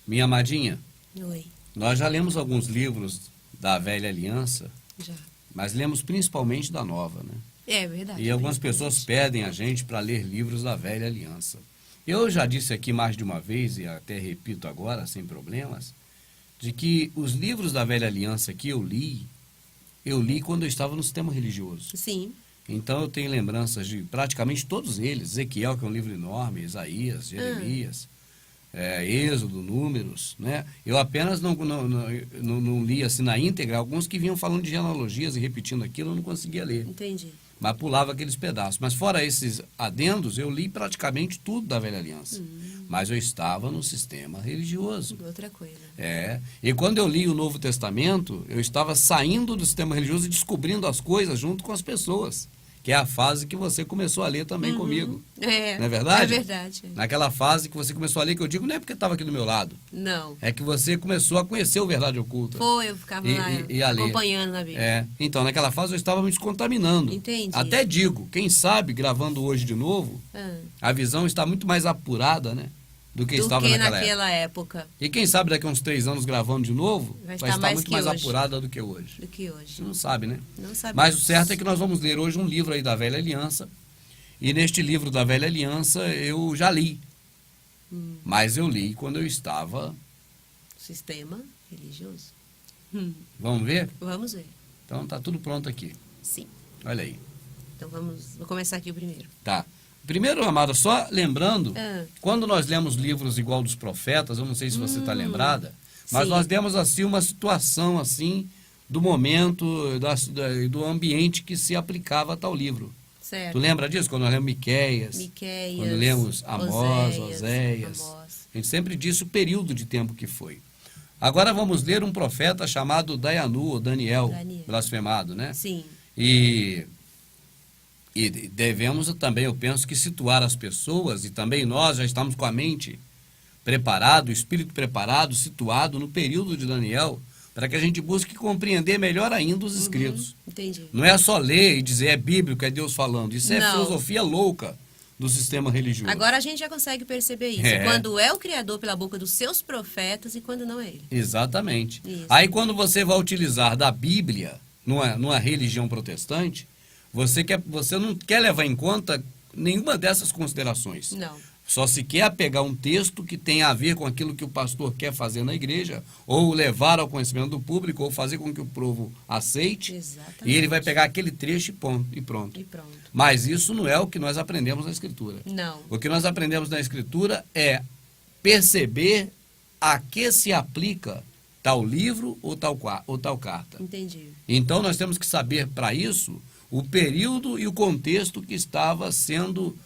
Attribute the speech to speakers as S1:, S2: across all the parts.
S1: Minha amadinha,
S2: Oi,
S1: nós já lemos alguns livros da Velha Aliança,
S2: já.
S1: mas lemos principalmente da Nova, né?
S2: É verdade.
S1: E algumas
S2: principalmente.
S1: pessoas pedem a gente para ler livros da Velha Aliança. Eu já disse aqui mais de uma vez, e até repito agora, sem problemas, de que os livros da Velha Aliança que eu li quando eu estava no sistema religioso.
S2: Sim.
S1: Então eu tenho lembranças de praticamente todos eles. Ezequiel, que é um livro enorme, Isaías, Jeremias, Êxodo, Números, né? Eu apenas não li assim na íntegra, alguns que vinham falando de genealogias e repetindo aquilo, eu não conseguia ler.
S2: Entendi.
S1: Mas pulava aqueles pedaços. Mas fora esses adendos, eu li praticamente tudo da Velha Aliança. Mas eu estava no sistema religioso.
S2: Outra coisa.
S1: E quando eu li o Novo Testamento, eu estava saindo do sistema religioso e descobrindo as coisas junto com as pessoas. Que é a fase que você começou a ler também comigo. Não é verdade?
S2: É verdade.
S1: Naquela fase que você começou a ler, que eu digo, não é porque estava aqui do meu lado.
S2: Não.
S1: É que você começou a conhecer o Verdade Oculta.
S2: Foi, eu ficava lá
S1: e a ler.
S2: acompanhando na Bíblia.
S1: Então, naquela fase eu estava me descontaminando.
S2: Entendi.
S1: Até digo, quem sabe, gravando hoje de novo, a visão está muito mais apurada, né? Do que estava naquela época.
S2: época.
S1: E quem sabe daqui a uns 3 anos gravando de novo, vai estar
S2: mais
S1: muito
S2: que
S1: mais
S2: hoje.
S1: apurada do que hoje.
S2: Do que hoje.
S1: Você não sabe, né?
S2: Não sabe.
S1: Mas o certo é que nós vamos ler hoje um livro aí da Velha Aliança. E neste livro da Velha Aliança eu já li. Mas eu li quando eu estava...
S2: Sistema religioso.
S1: Vamos ver?
S2: Vamos ver.
S1: Então tá tudo pronto aqui.
S2: Sim.
S1: Olha aí.
S2: Então vou começar aqui o primeiro.
S1: Tá. Primeiro, amada, só lembrando, quando nós lemos livros igual dos profetas, eu não sei se você está lembrada, mas
S2: sim.
S1: nós demos assim uma situação assim do momento, do ambiente que se aplicava a tal livro.
S2: Certo.
S1: Tu lembra disso? Quando nós lemos Miqueias, quando lemos Amós, Oséias. A gente sempre disse o período de tempo que foi. Agora vamos ler um profeta chamado Dayanu, ou Daniel, blasfemado, né?
S2: Sim.
S1: E devemos também, eu penso, que situar as pessoas, e também nós já estamos com a mente preparada, o espírito preparado, situado no período de Daniel, para que a gente busque compreender melhor ainda os escritos.
S2: Entendi.
S1: Não é só ler e dizer é bíblico, é Deus falando. Isso é filosofia louca do sistema religioso.
S2: Agora a gente já consegue perceber isso. Quando é o Criador pela boca dos seus profetas e quando não é ele.
S1: Exatamente.
S2: Isso.
S1: Aí quando você vai utilizar da Bíblia numa religião protestante, você não quer levar em conta nenhuma dessas considerações.
S2: Não.
S1: Só se quer pegar um texto que tem a ver com aquilo que o pastor quer fazer na igreja, ou levar ao conhecimento do público, ou fazer com que o povo aceite.
S2: Exatamente.
S1: E ele vai pegar aquele trecho e pronto. Mas isso não é o que nós aprendemos na Escritura.
S2: Não.
S1: O que nós aprendemos na Escritura é perceber a que se aplica tal livro ou tal carta.
S2: Entendi.
S1: Então nós temos que saber para isso o período e o contexto que estava sendo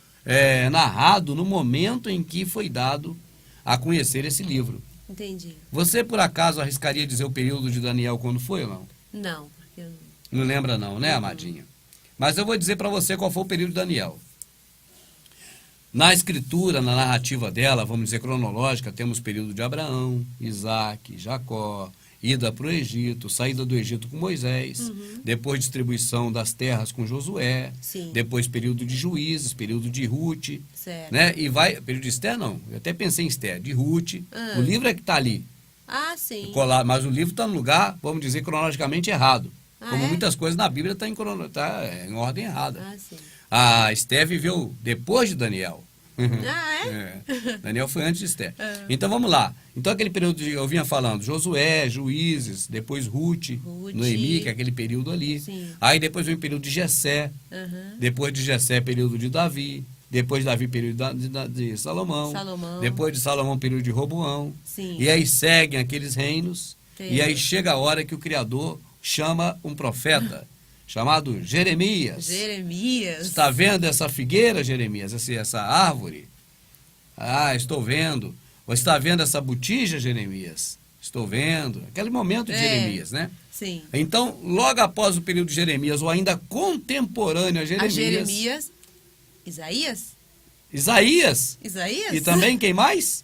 S1: narrado no momento em que foi dado a conhecer esse livro.
S2: Entendi.
S1: Você, por acaso, arriscaria dizer o período de Daniel quando foi ou não?
S2: Não, porque eu
S1: não lembra não, né, amadinha? Mas eu vou dizer para você qual foi o período de Daniel. Na escritura, na narrativa dela, vamos dizer cronológica, temos o período de Abraão, Isaac, Jacó, ida para o Egito, saída do Egito com Moisés, depois distribuição das terras com Josué, depois período de Juízes, período de Ruth, né? E vai, período de Esther não, eu até pensei em Esther, de Ruth, o livro é que está ali.
S2: Ah, sim.
S1: Mas o livro está no lugar, vamos dizer, cronologicamente errado. Como muitas coisas na Bíblia está em ordem errada.
S2: Ah, sim.
S1: A Esther viveu depois de Daniel.
S2: Ah,
S1: Daniel foi antes de Esther. Então vamos lá. Então aquele período eu vinha falando, Josué, Juízes, depois Ruth, Noemi, que é aquele período ali.
S2: Sim.
S1: Aí depois vem o período de Jessé, depois de Jessé, período de Davi, depois de Davi, período de Salomão, depois de Salomão, período de Roboão.
S2: Sim.
S1: E aí seguem aqueles reinos, e aí chega a hora que o Criador chama um profeta chamado Jeremias.
S2: Jeremias.
S1: Está vendo essa figueira, Jeremias? Essa árvore? Ah, estou vendo. Você está vendo essa botija, Jeremias? Estou vendo. Aquele momento de Jeremias, né?
S2: Sim.
S1: Então, logo após o período de Jeremias, ou ainda contemporâneo a
S2: Jeremias. Isaías?
S1: Isaías. E também quem mais?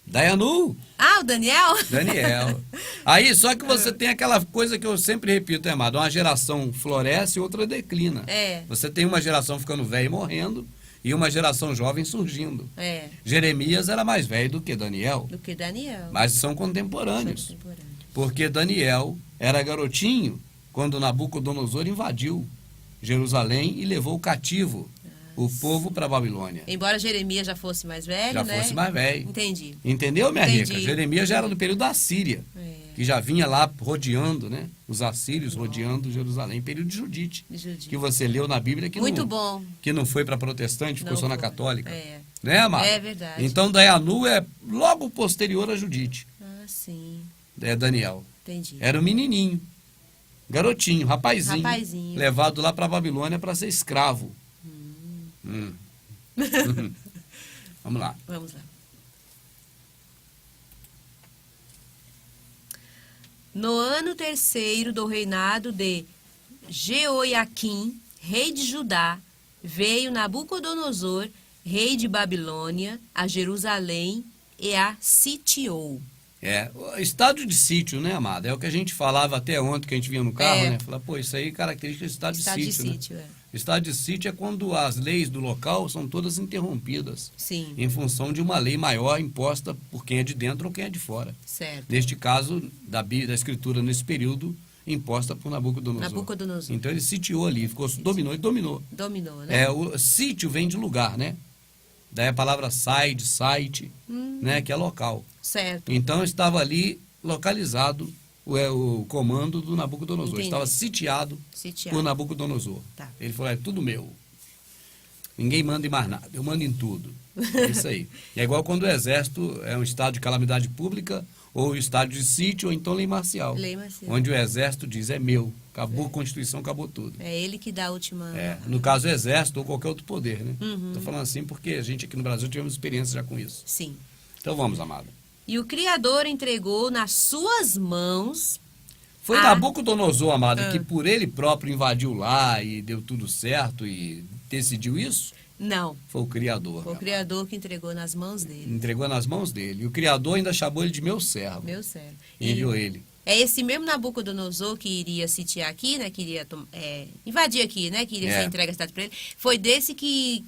S1: Dayanu.
S2: Ah, o Daniel?
S1: Daniel. Aí, só que você tem aquela coisa que eu sempre repito, amado, uma geração floresce e outra declina. Você tem uma geração ficando velha e morrendo, e uma geração jovem surgindo.
S2: É.
S1: Jeremias era mais velho do que Daniel.
S2: Do que Daniel.
S1: Mas são contemporâneos.
S2: São contemporâneos.
S1: Porque Daniel era garotinho quando Nabucodonosor invadiu Jerusalém e levou cativo o povo para a Babilônia.
S2: Embora Jeremias já fosse mais velho,
S1: Já
S2: né?
S1: fosse mais velho.
S2: Entendi.
S1: Entendeu, minha
S2: Entendi.
S1: rica? Jeremias já era do período da Síria, que já vinha lá rodeando, né? Os assírios rodeando Jerusalém, período de Judite,
S2: De Judite.
S1: que você leu na Bíblia, que,
S2: Muito
S1: não,
S2: bom.
S1: que não foi para protestante, ficou
S2: Não
S1: só na
S2: foi.
S1: católica.
S2: É.
S1: Né, amado?
S2: É verdade.
S1: Então, Dayanu é logo posterior a Judite.
S2: Ah, sim.
S1: É Daniel.
S2: Entendi.
S1: Era um menininho, garotinho,
S2: Rapazinho.
S1: levado lá para a Babilônia para ser escravo. Vamos lá.
S2: Vamos lá. No ano 3º do reinado de Jeoiaquim, rei de Judá, veio Nabucodonosor, rei de Babilônia, a Jerusalém e a sitiou.
S1: É, o estado de sítio, né, amado? É o que a gente falava até ontem, que a gente vinha no carro,
S2: É.
S1: né? Falar, pô, isso aí é característica de estado
S2: Estado
S1: de
S2: de
S1: sítio,
S2: sítio,
S1: né?
S2: é.
S1: Estado de sítio é quando as leis do local são todas interrompidas,
S2: Sim,
S1: em função de uma lei maior imposta por quem é de dentro ou quem é de fora.
S2: certo.
S1: Neste caso, da Escritura, nesse período, imposta por Nabucodonosor.
S2: Nabucodonosor.
S1: Então ele sitiou ali, dominou e dominou.
S2: Dominou, né?
S1: É, o sítio vem de lugar, né? Daí a palavra site, né? Que é local.
S2: Certo.
S1: Então estava ali localizado o comando do Nabucodonosor.
S2: Entendi.
S1: Estava sitiado
S2: Sitiado.
S1: por Nabucodonosor.
S2: Tá.
S1: Ele falou, é tudo meu. Ninguém manda em mais nada, eu mando em tudo. É isso aí. E é igual quando o exército é um estado de calamidade pública, ou estado de sítio, ou então lei marcial.
S2: Lei marcial.
S1: Onde o exército diz, é meu. Acabou a Constituição, acabou tudo.
S2: É ele que dá a última...
S1: É, no caso, o exército ou qualquer outro poder, né?
S2: Uhum.
S1: Estou falando assim porque a gente aqui no Brasil tivemos experiência já com isso.
S2: Sim.
S1: Então vamos, amada.
S2: E o Criador entregou nas suas mãos...
S1: Foi
S2: Ah.
S1: Nabucodonosor, amada, que por ele próprio invadiu lá e deu tudo certo e decidiu isso?
S2: Não,
S1: Foi o Criador.
S2: foi o
S1: meu
S2: Criador que entregou nas mãos dele.
S1: amado. Entregou nas mãos dele. E o Criador ainda chamou ele de meu servo.
S2: Meu servo.
S1: E enviou ele.
S2: É esse mesmo Nabucodonosor que iria sitiar aqui, né? Que iria invadir aqui, né? Que iria ser entregue a cidade para ele. Foi desse que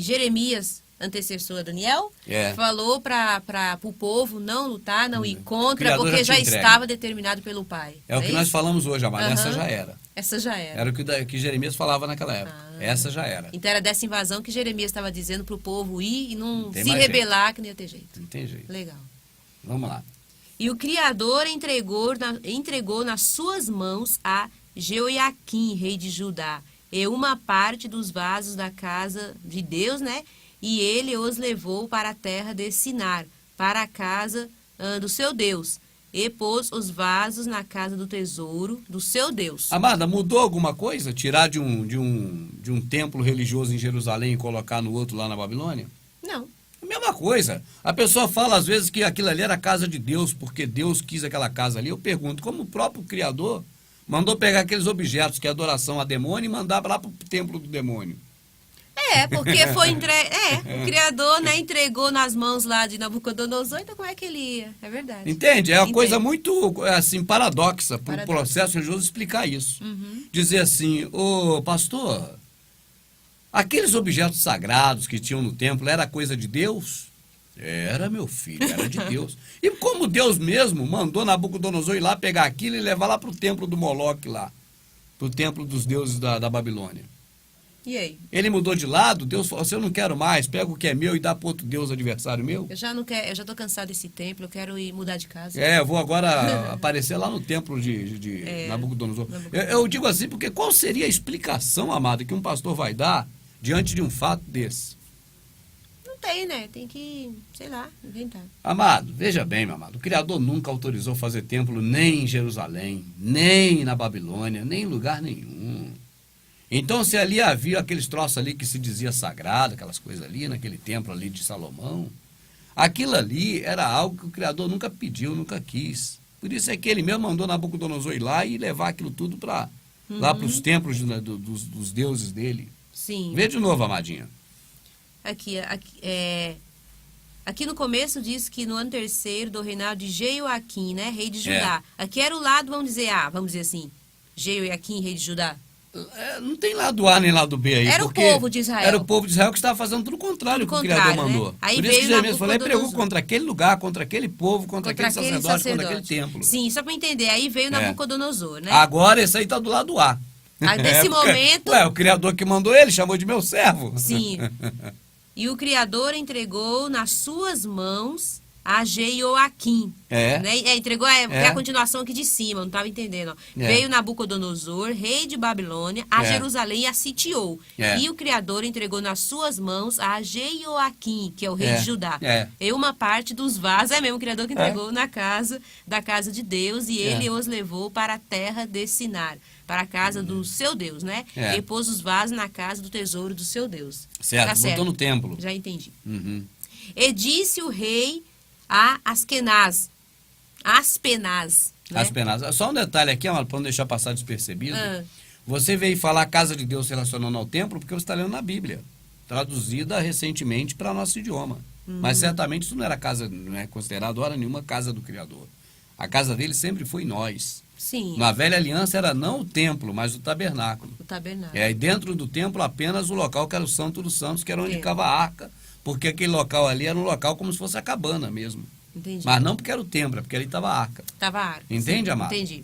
S2: Jeremias, antecessor a Daniel, falou para o povo não lutar, não ir contra,
S1: Criador
S2: porque
S1: já
S2: já
S1: te entrega.
S2: estava determinado pelo Pai.
S1: É o que nós
S2: isso?
S1: falamos hoje, amada.
S2: Aham.
S1: Essa já era.
S2: Essa já era.
S1: Era o que Jeremias falava naquela época. Essa já era.
S2: Então era dessa invasão que Jeremias estava dizendo para o povo ir e não
S1: tem
S2: se
S1: mais
S2: rebelar, que não ia ter jeito.
S1: Não tem jeito.
S2: Legal.
S1: Vamos lá.
S2: E o Criador entregou nas suas mãos a Jeoiaquim, rei de Judá, e uma parte dos vasos da casa de Deus, né? E ele os levou para a terra de Sinar, para a casa do seu Deus, e pôs os vasos na casa do tesouro do seu Deus.
S1: Amada, mudou alguma coisa? Tirar de um templo religioso em Jerusalém e colocar no outro lá na Babilônia?
S2: Não.
S1: A mesma coisa. A pessoa fala às vezes que aquilo ali era a casa de Deus, porque Deus quis aquela casa ali. Eu pergunto, como o próprio Criador mandou pegar aqueles objetos que é adoração a demônio e mandar lá para o templo do demônio?
S2: Porque foi entregue. O Criador, né, entregou nas mãos lá de Nabucodonosor, então como é que ele ia? É verdade.
S1: Entende? É uma
S2: Entendo.
S1: coisa muito, assim, paradoxa para o
S2: Paradoxa.
S1: processo religioso explicar isso.
S2: Uhum.
S1: Dizer assim, ô pastor, aqueles objetos sagrados que tinham no templo era coisa de Deus? Era, meu filho, era de Deus. E como Deus mesmo mandou Nabucodonosor ir lá pegar aquilo e levar lá para o templo do Moloque lá, para o templo dos deuses da Babilônia.
S2: E aí?
S1: Ele mudou de lado, Deus falou assim, eu não quero mais, pega o que é meu e dá para outro Deus adversário meu.
S2: Eu já não quero, eu já tô cansado desse templo, eu quero ir mudar de casa.
S1: Eu vou agora aparecer lá no templo de Nabucodonosor. Eu digo assim, porque qual seria a explicação, amada, que um pastor vai dar diante de um fato desse?
S2: Não tem, né? Tem que, sei lá, inventar.
S1: Amado, veja bem, meu amado, o Criador nunca autorizou fazer templo nem em Jerusalém, nem na Babilônia, nem em lugar nenhum. Então, se ali havia aqueles troços ali que se dizia sagrado, aquelas coisas ali, naquele templo ali de Salomão, aquilo ali era algo que o Criador nunca pediu, nunca quis. Por isso é que ele mesmo mandou Nabucodonosor ir lá e levar aquilo tudo lá para os templos dos deuses dele.
S2: Sim.
S1: Vê de novo, amadinha.
S2: Aqui no começo diz que no ano 3º do reinado de Jeoaquim, né, rei de Judá. Aqui era o lado, vamos dizer assim, Jeoaquim, rei de Judá.
S1: Não tem lado A nem lado B aí.
S2: Era o
S1: porque
S2: povo de Israel.
S1: Era o povo de Israel que estava fazendo tudo o contrário
S2: Tudo
S1: que o Criador
S2: contrário, né?
S1: mandou.
S2: Aí
S1: Por isso
S2: veio
S1: que Jeremias falou, ele pregou
S2: Nabucodonosor.
S1: contra aquele lugar, contra aquele povo, contra aquele sacerdote, contra aquele templo.
S2: Sim, só para entender. Aí veio Nabucodonosor, né?
S1: Agora esse aí tá do lado A.
S2: Aí, nesse
S1: Porque,
S2: momento...
S1: o Criador que mandou ele, chamou de meu servo.
S2: Sim. E o Criador entregou nas suas mãos a Jeoaquim. Né? Entregou, é a continuação aqui de cima, não estava entendendo. Ó. Veio Nabucodonosor, rei de Babilônia, a Jerusalém e a sitiou. E o Criador entregou nas suas mãos a Jeoaquim, que é o rei de Judá. E uma parte dos vasos, é mesmo o Criador que entregou da casa de Deus, e ele os levou para a terra de Sinar, para a casa do seu Deus, né? E pôs os vasos na casa do tesouro do seu Deus.
S1: Certo,
S2: Tá certo.
S1: botou no templo.
S2: Já entendi.
S1: Uhum.
S2: E disse o rei a Aspenaz, né?
S1: Aspenaz. Só um detalhe aqui, para não deixar passar despercebido. Você veio falar casa de Deus relacionando ao templo porque você está lendo na Bíblia, traduzida recentemente para nosso idioma. Mas certamente isso não era casa, não é considerado hora nenhuma casa do Criador. A casa dele sempre foi nós.
S2: Sim.
S1: Na velha aliança era não o templo, mas o tabernáculo.
S2: O tabernáculo.
S1: E dentro do templo apenas o local que era o Santo dos Santos, que era onde ficava a arca, porque aquele local ali era um local como se fosse a cabana mesmo.
S2: Entendi.
S1: Mas não porque era o templo, é porque ali estava a arca.
S2: Estava a arca.
S1: Entende,
S2: sim,
S1: amado?
S2: Entendi.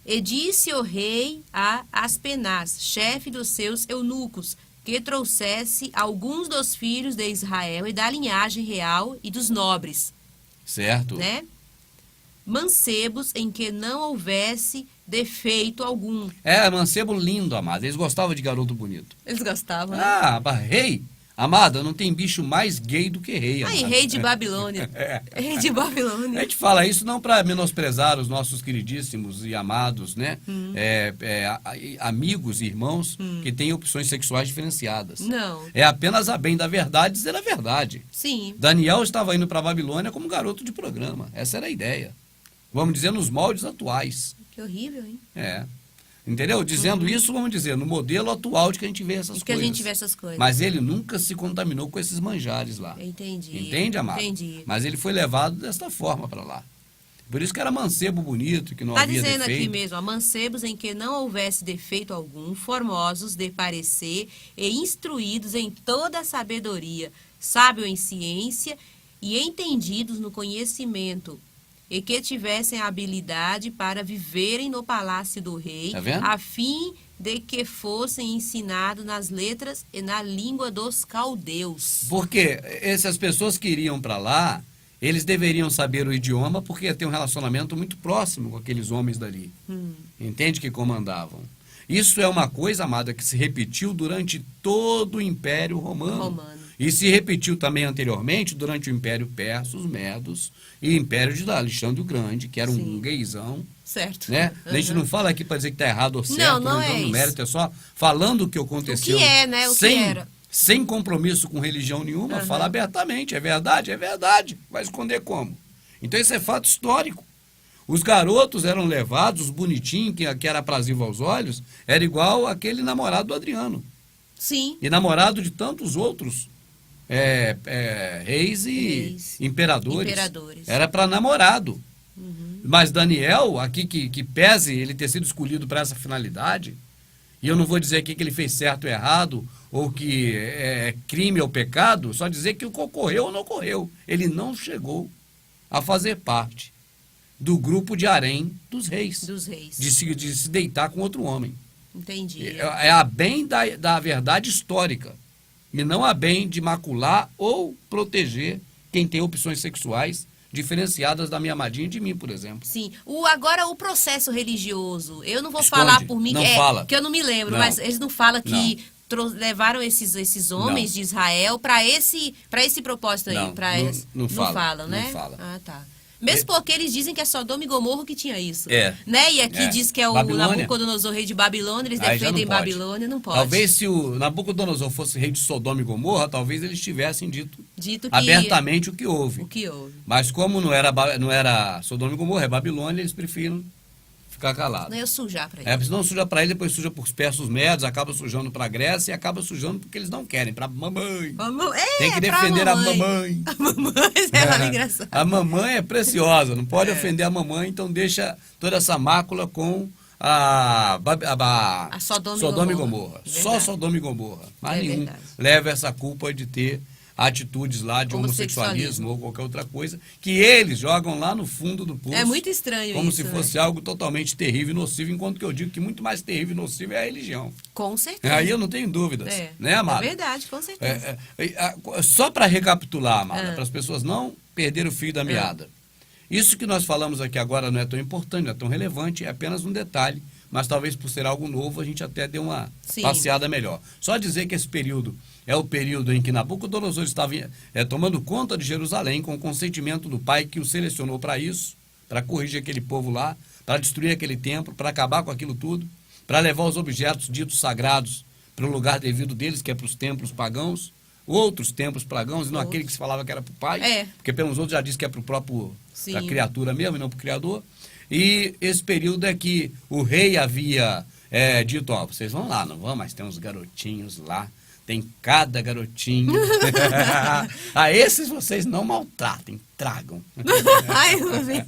S2: E disse o rei a Aspenaz, chefe dos seus eunucos, que trouxesse alguns dos filhos de Israel e da linhagem real e dos nobres.
S1: Certo.
S2: Né? Mancebos em que não houvesse defeito algum.
S1: Mancebo lindo, amado. Eles gostavam de garoto bonito.
S2: Eles gostavam, né?
S1: Rei. Amada, não tem bicho mais gay do que rei, amada.
S2: Rei de Babilônia. Rei de Babilônia.
S1: A gente fala isso não para menosprezar os nossos queridíssimos e amados, né? Amigos e irmãos que têm opções sexuais diferenciadas.
S2: Não.
S1: É apenas a bem da verdade dizer a verdade.
S2: Sim.
S1: Daniel estava indo para a Babilônia como garoto de programa. Essa era a ideia. Vamos dizer, nos moldes atuais.
S2: Que horrível, hein?
S1: Entendeu? Dizendo isso, vamos dizer, no modelo atual de que a gente vê essas coisas.
S2: Que a gente vê essas coisas.
S1: Mas ele nunca se contaminou com esses manjares lá.
S2: Entendi.
S1: Entende, amado?
S2: Entendi.
S1: Mas ele foi levado desta forma para lá. Por isso que era mancebo bonito, que não havia defeito.
S2: Está dizendo aqui mesmo, mancebos em que não houvesse defeito algum, formosos de parecer e instruídos em toda a sabedoria, sábio em ciência e entendidos no conhecimento, e que tivessem habilidade para viverem no palácio do rei, a fim de que fossem ensinados nas letras e na língua dos caldeus.
S1: Porque essas pessoas que iriam para lá, eles deveriam saber o idioma, porque ia ter um relacionamento muito próximo com aqueles homens dali. Entende? Que comandavam. Isso é uma coisa, amada, que se repetiu durante todo o Império Romano. E se repetiu também anteriormente durante o Império Persa, os Medos, e o Império de Alexandre o Grande, que era um gaysão.
S2: Certo.
S1: Né? A gente não fala aqui para dizer que está errado ou certo,
S2: não é
S1: no mérito, é só falando o que aconteceu.
S2: O que é, né? O que era.
S1: Sem compromisso com religião nenhuma, fala abertamente, é verdade, vai esconder como? Então isso é fato histórico. Os garotos eram levados, os bonitinhos, que era aprazível aos olhos, era igual aquele namorado do Adriano.
S2: Sim.
S1: E namorado de tantos outros reis e imperadores. Era para namorado. Mas Daniel, aqui que pese ele ter sido escolhido para essa finalidade, e eu não vou dizer aqui que ele fez certo ou errado, ou que é crime ou pecado, só dizer que o que ocorreu ou não ocorreu. Ele não chegou a fazer parte do grupo de harém dos reis. De se deitar com outro homem.
S2: Entendi.
S1: É a bem da verdade histórica. E não a bem de macular ou proteger quem tem opções sexuais diferenciadas da minha amadinha e de mim, por exemplo.
S2: Sim. Agora, o processo religioso, eu não vou falar por mim, que eu não me lembro, mas eles não falam que levaram esses homens de Israel para esse propósito aí. Não falam, né?
S1: Não fala.
S2: Ah, tá. Mesmo porque eles dizem que é Sodoma e Gomorra que tinha isso.
S1: Né?
S2: E aqui diz que é o Nabucodonosor, rei de Babilônia, eles defendem Babilônia, não pode.
S1: Talvez se o Nabucodonosor fosse rei de Sodoma e Gomorra, talvez eles tivessem dito
S2: que
S1: abertamente o que houve.
S2: houve.
S1: Mas como não era Sodoma e Gomorra, é Babilônia, eles preferiram ficar calados.
S2: Não ia sujar para ele.
S1: Se não suja para ele, depois suja por persas medos, acaba sujando para a Grécia e acaba sujando porque eles não querem, para mamãe. Tem que defender a mamãe.
S2: A mamãe é engraçada.
S1: A mamãe é preciosa, não pode ofender a mamãe, então deixa toda essa mácula com
S2: A Sodoma
S1: E
S2: e
S1: Gomorra. Só
S2: Verdade.
S1: Sodoma e Gomorra. Mas
S2: É
S1: nenhum
S2: verdade.
S1: leva essa culpa de ter atitudes lá de
S2: Homossexualismo.
S1: homossexualismo ou qualquer outra coisa, que eles jogam lá no fundo do poço.
S2: É muito estranho
S1: como
S2: isso,
S1: se fosse algo totalmente terrível e nocivo, enquanto que eu digo que muito mais terrível e nocivo é a religião.
S2: Com certeza.
S1: Aí eu não tenho dúvidas, né, amada?
S2: É verdade, com certeza.
S1: Só para recapitular, amada,
S2: Ah.
S1: para as pessoas não perderem o fio da meada. Isso que nós falamos aqui agora não é tão importante, não é tão relevante, é apenas um detalhe, mas talvez por ser algo novo a gente até dê uma
S2: Sim.
S1: passeada melhor. Só dizer que esse período é o período em que Nabucodonosor estava tomando conta de Jerusalém com o consentimento do pai que o selecionou para isso, para corrigir aquele povo lá, para destruir aquele templo, para acabar com aquilo tudo, para levar os objetos ditos sagrados para o lugar devido deles, que é para os templos pagãos, outros templos pagãos, e não aquele que se falava que era para o pai, porque pelos outros já disse que é para o próprio, para a criatura mesmo e não para o criador. E esse período é que o rei havia dito, ó, vocês vão lá, não vão, mas tem uns garotinhos lá, tem cada garotinho. A esses vocês não maltratem, tragam.
S2: Ai, uma vez.